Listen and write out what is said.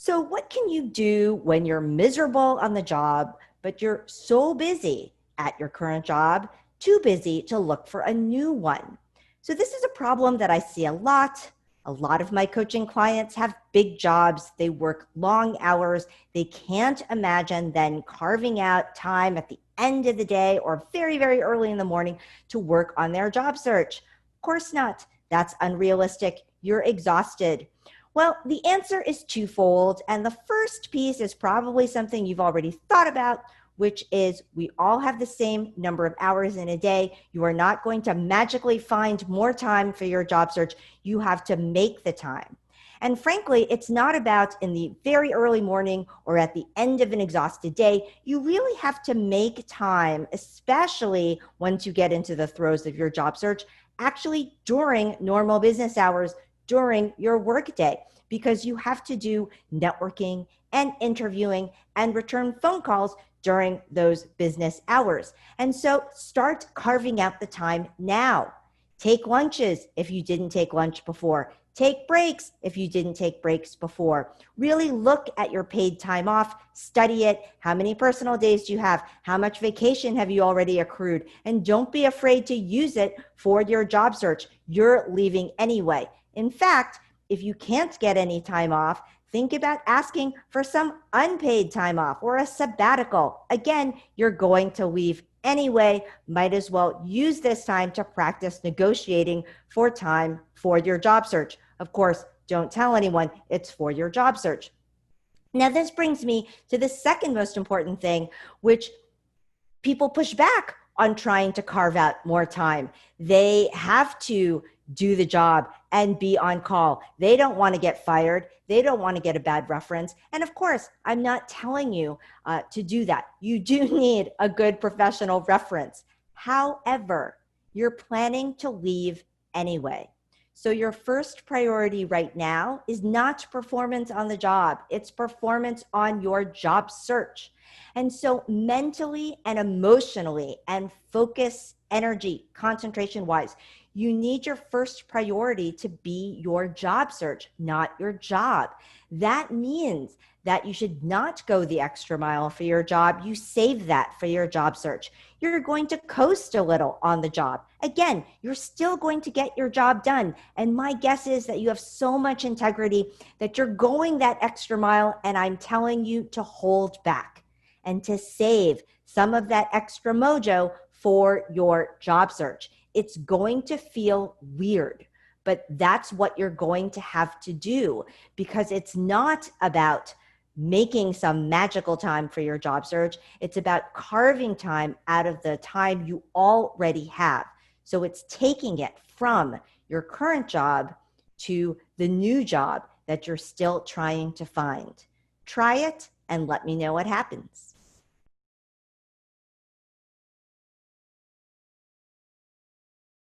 So, what can you do when you're miserable on the job, but you're so busy at your current job, too busy to look for a new one? So, this is a problem that I see a lot. A lot of my coaching clients have big jobs. They work long hours. They can't imagine then carving out time at the end of the day or very, very early in the morning to work on their job search. Of course not. That's unrealistic. You're exhausted. Well, the answer is twofold. And the first piece is probably something you've already thought about, which is we all have the same number of hours in a day. You are not going to magically find more time for your job search. You have to make the time. And frankly, it's not about in the very early morning or at the end of an exhausted day. You really have to make time, especially once you get into the throes of your job search, actually during normal business hours, during your workday, because you have to do networking and interviewing and return phone calls during those business hours. And so start carving out the time now. Take lunches if you didn't take lunch before. Take breaks if you didn't take breaks before. Really look at your paid time off, study it. How many personal days do you have? How much vacation have you already accrued? And don't be afraid to use it for your job search. You're leaving anyway. In fact, if you can't get any time off, think about asking for some unpaid time off or a sabbatical. Again, you're going to leave anyway. Might as well use this time to practice negotiating for time for your job search. Of course, don't tell anyone it's for your job search. Now, this brings me to the second most important thing, which people push back on trying to carve out more time. They have to do the job and be on call. They don't want to get fired. They don't want to get a bad reference. And of course, I'm not telling you to do that. You do need a good professional reference. However, you're planning to leave anyway. So your first priority right now is not performance on the job. It's performance on your job search. And so mentally and emotionally and focus, energy, concentration wise, you need your first priority to be your job search, not your job. That means that you should not go the extra mile for your job. You save that for your job search. You're going to coast a little on the job. Again, you're still going to get your job done. And my guess is that you have so much integrity that you're going that extra mile. And I'm telling you to hold back and to save some of that extra mojo for your job search. It's going to feel weird, but that's what you're going to have to do, because it's not about making some magical time for your job search. It's about carving time out of the time you already have. So it's taking it from your current job to the new job that you're still trying to find. Try it and let me know what happens.